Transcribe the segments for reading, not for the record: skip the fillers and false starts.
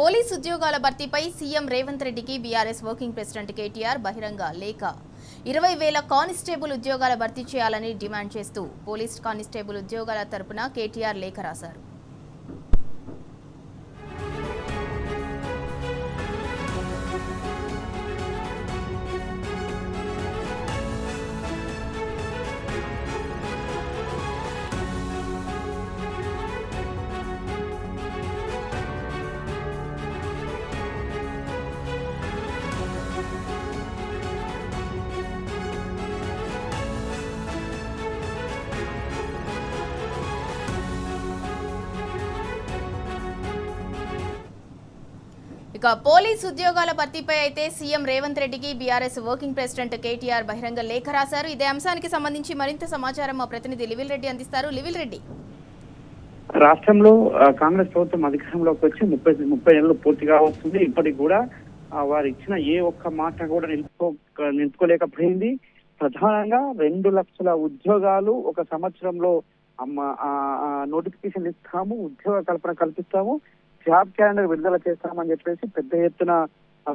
Police ఉద్యోగాల భర్తీపై CM Revanth రెడ్డికి BRS working president KTR బహిరంగ లేఖ 20,000 కానిస్టేబుల్ ఉద్యోగాల భర్తీ చేయాలని డిమాండ్ చేస్తూ పోలీస్ కానిస్టేబుల్ ఉద్యోగాల తరపున కేటీఆర్ లేఖ రాశారు. ఇక పోలీస్ ఉద్యోగాల భర్తీపై అయితే సీఎం రేవంత్ రెడ్డికి బీఆర్ఎస్ వర్కింగ్ ప్రెసిడెంట్ కేటీఆర్ బహిరంగ లేఖ రాశారు. ఇదే అంశానికి సంబంధించి మరింత సమాచారం మా ప్రతినిధి లివిల్ రెడ్డి అందిస్తారు. లివిల్ రెడ్డి, రాష్ట్రంలో కాంగ్రెస్ ప్రభుత్వం అధికారంలోకి వచ్చి 30 నెలలు పూర్తిగా వస్తుంది. ఇప్పటికి కూడా వారు ఇచ్చిన ఏ ఒక్క మాట కూడా నిలుపుకోలేకపోయింది. ప్రధానంగా 2 లక్షల ఉద్యోగాలు ఒక సంవత్సరంలో నోటిఫికేషన్ ఇస్తాము, ఉద్యోగ కల్పన కల్పిస్తాము, జాబ్ క్యాలెండర్ విడుదల చేస్తామని చెప్పేసి పెద్ద ఎత్తున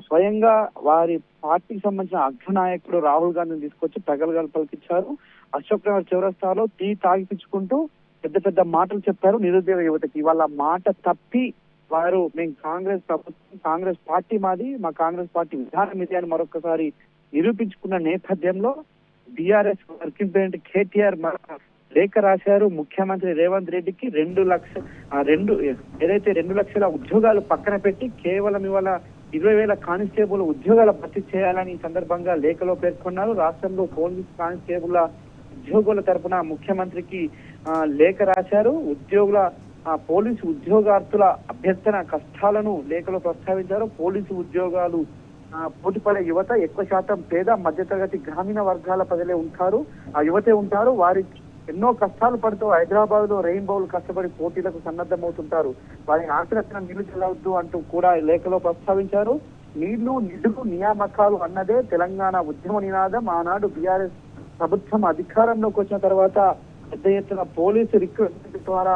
స్వయంగా వారి పార్టీకి సంబంధించిన అగ్రనాయకుడు రాహుల్ గాంధీని తీసుకొచ్చి ప్రగల్భాలు పలికించారు. అశోక్ నగర్ చౌరస్తాలో టీ తాగిపించుకుంటూ పెద్ద పెద్ద మాటలు చెప్పారు నిరుద్యోగ యువతకి. వాళ్ళ మాట తప్పి వారు మేము కాంగ్రెస్ ప్రభుత్వం, కాంగ్రెస్ పార్టీ మాది, మా కాంగ్రెస్ పార్టీ విధానం ఇది అని మరొకసారి నిరూపించుకున్న నేపథ్యంలో బీఆర్ఎస్ వర్కింగ్ ప్రెసిడెంట్ కేటీఆర్ లేఖ రాశారు. ముఖ్యమంత్రి రేవంత్ రెడ్డికి 2 లక్షల ఉద్యోగాలు పక్కన పెట్టి కేవలం ఇవాళ 20,000 కానిస్టేబుల్ ఉద్యోగాల భర్తీ చేయాలని ఈ సందర్భంగా లేఖలో పేర్కొన్నారు. రాష్ట్రంలో పోలీస్ కానిస్టేబుల్ ఉద్యోగుల తరపున ముఖ్యమంత్రికి లేఖ రాశారు. పోలీసు ఉద్యోగార్థుల అభ్యర్థన కష్టాలను లేఖలో ప్రస్తావించారు. పోలీసు ఉద్యోగాలు పోటీపడే యువత ఎక్కువ శాతం పేద మధ్యతరగతి గ్రామీణ వర్గాల ప్రజలే ఉంటారు, ఆ యువతే ఉంటారు. వారికి ఎన్నో కష్టాలు పడుతూ హైదరాబాద్ లో రెయిన్బోలు కష్టపడి పోటీలకు సన్నద్ధమవుతుంటారు. వారికి ఆఖరణ నీళ్లు చెల్లవద్దు అంటూ కూడా లేఖలో ప్రస్తావించారు. నీళ్లు, నిధులు, నియామకాలు అన్నదే తెలంగాణ ఉద్యమ నినాదం. ఆనాడు బీఆర్ఎస్ ప్రభుత్వం అధికారంలోకి వచ్చిన తర్వాత పెద్ద ఎత్తున పోలీసు రిక్రూట్మెంట్ ద్వారా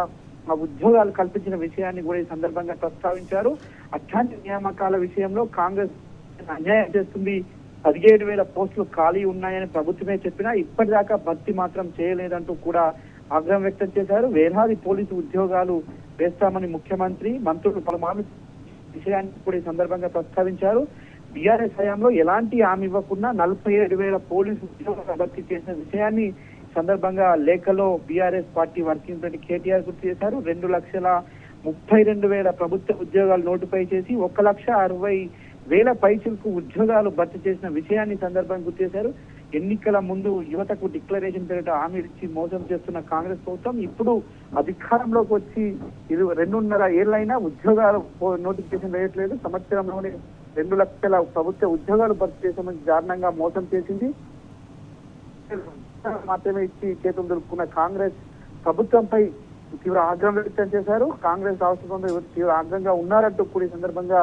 ఉద్యోగాలు కల్పించిన విషయాన్ని కూడా ఈ సందర్భంగా ప్రస్తావించారు. అట్లాంటి నియామకాల విషయంలో కాంగ్రెస్ అన్యాయం చేస్తుంది. 17,000 పోస్టులు ఖాళీ ఉన్నాయని ప్రభుత్వమే చెప్పినా ఇప్పటిదాకా భర్తీ మాత్రం చేయలేదంటూ కూడా ఆగ్రహం వ్యక్తం చేశారు. వేలాది పోలీసు ఉద్యోగాలు వేస్తామని ముఖ్యమంత్రి, మంత్రులు పలుమార్లు విషయాన్ని కూడా ఈ సందర్భంగా ప్రస్తావించారు. బీఆర్ఎస్ హయాంలో ఎలాంటి హామీ ఇవ్వకుండా 47,000 పోలీసు ఉద్యోగాలు భర్తీ చేసిన విషయాన్ని సందర్భంగా లేఖలో BRS party working president KTR గుర్తు చేశారు. 2,32,000 ప్రభుత్వ ఉద్యోగాలు నోటిఫై చేసి 1,60,000 పైసలకు ఉద్యోగాలు భర్తీ చేసిన విషయాన్ని సందర్భంగా గుర్తు చేశారు. ఎన్నికల ముందు యువతకు డిక్లరేషన్ పేరిట హామీ ఇచ్చి మోసం చేస్తున్న కాంగ్రెస్ ప్రభుత్వం ఇప్పుడు అధికారంలోకి వచ్చి 2.5 ఏళ్లైనా ఉద్యోగాలు నోటిఫికేషన్ వేయట్లేదు. సంవత్సరంలోనే 2 లక్షల ప్రభుత్వ ఉద్యోగాలు భర్తీ చేసామని దారుణంగా మోసం చేసింది. మాత్రమే ఇచ్చి చేతులు దులుపుకున్న కాంగ్రెస్ ప్రభుత్వంపై తీవ్ర ఆగ్రహం వ్యక్తం చేశారు. కాంగ్రెస్ రాష్ట్రంలో తీవ్ర ఆగ్రహంగా ఉన్నారంటూ కూడా ఈ సందర్భంగా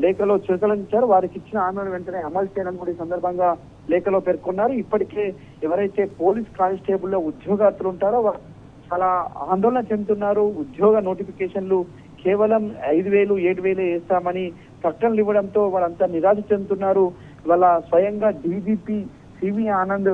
లేఖలో చురకలించారు. వారికి ఇచ్చిన హామీలను వెంటనే అమలు చేయాలని కూడా ఈ సందర్భంగా లేఖలో పేర్కొన్నారు. ఇప్పటికే ఎవరైతే పోలీస్ కానిస్టేబుల్ లో ఉద్యోగార్థులు ఉంటారో వారు చాలా ఆందోళన చెందుతున్నారు. ఉద్యోగ నోటిఫికేషన్లు కేవలం 5,000, 7,000 వేస్తామని ప్రకటనలు ఇవ్వడంతో వాళ్ళంతా నిరాశ చెందుతున్నారు. ఇవాళ స్వయంగా డీజీపీ సివి ఆనంద్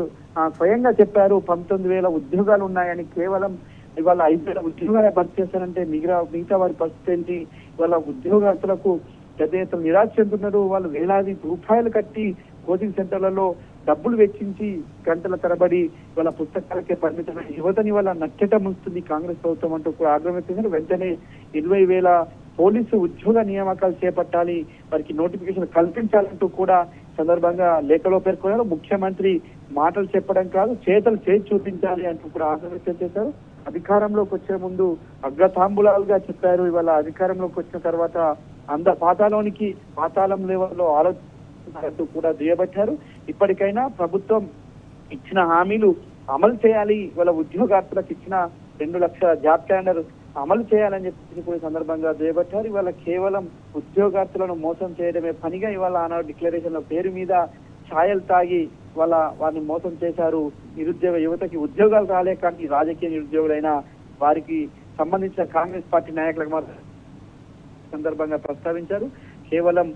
స్వయంగా చెప్పారు 19,000 ఉద్యోగాలు ఉన్నాయని, కేవలం ఇవాళ 5,000 ఉద్యోగాలు భర్తీ చేస్తారంటే మిగతా వారి పరిస్థితి ఏంటి? ఇవాళ ఉద్యోగార్థులకు పెద్ద ఎత్తున నిరాశ చెందుతున్నారు. వాళ్ళు వేలాది రూపాయలు కట్టి కోచింగ్ సెంటర్లలో డబ్బులు వెచ్చించి గంటల తరబడి వాళ్ళ పుస్తకాలకే పరిమితమైన యువతని వాళ్ళ నచ్చట ముంచుతుంది కాంగ్రెస్ ప్రభుత్వం అంటూ కూడా ఆగ్రహం వ్యక్తం. వెంటనే 20,000 పోలీసు ఉద్యోగ నియామకాలు చేపట్టాలి, వారికి నోటిఫికేషన్ కల్పించాలంటూ కూడా సందర్భంగా లేఖలో పేర్కొన్నారు. ముఖ్యమంత్రి మాటలు చెప్పడం కాదు, చేతలు చేసి చూపించాలి అంటూ కూడా ఆగ్రహం వ్యక్తం చేశారు. అధికారంలోకి వచ్చే ముందు అగ్రతాంబులాలుగా చెప్పారు. ఇవాళ అధికారంలోకి వచ్చిన తర్వాత పాతాళం లెవెల్లో ఆలోచించారంటూ కూడా దుయ్యబట్టారు. ఇప్పటికైనా ప్రభుత్వం ఇచ్చిన హామీలు అమలు చేయాలి, ఇవాళ ఉద్యోగార్థులకు ఇచ్చిన 2 లక్షల జాబ్ క్యాలెండర్ అమలు చేయాలని చెప్పి కూడా సందర్భంగా దుయ్యబట్టారు. ఇవాళ కేవలం ఉద్యోగార్థులను మోసం చేయడమే పనిగా ఇవాళ ఆనాడు డిక్లరేషన్ల పేరు మీద ఛాయలు తాగి వారిని మోసం చేశారు. నిరుద్యోగ యువతకి ఉద్యోగాలు రాలేక రాజకీయ నిరుద్యోగులైన వారికి సంబంధించిన కాంగ్రెస్ పార్టీ నాయకులకు మాత్రం సందర్భంగా ప్రస్తావించారు. కేవలం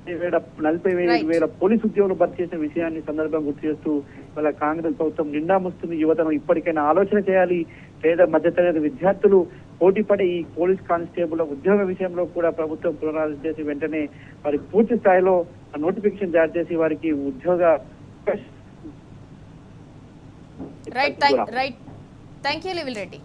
45,000 పోలీసు ఉద్యోగులు భర్తీ చేసిన విషయాన్ని సందర్భంగా గుర్తు చేస్తూ వాళ్ళ కాంగ్రెస్ ప్రభుత్వం నిండా ముస్తుంది యువతను ఇప్పటికైనా ఆలోచన చేయాలి. పేద మధ్యతరగతి విద్యార్థులు పోటీపడే ఈ పోలీస్ కానిస్టేబుల్ ఉద్యోగ విషయంలో కూడా ప్రభుత్వం పునరాలోచన చేసి వెంటనే వారికి పూర్తి స్థాయిలో నోటిఫికేషన్ జారీ చేసి వారికి ఉద్యోగ రైట్ థ్యాంక్ యూ లివిల్ రెడ్డి.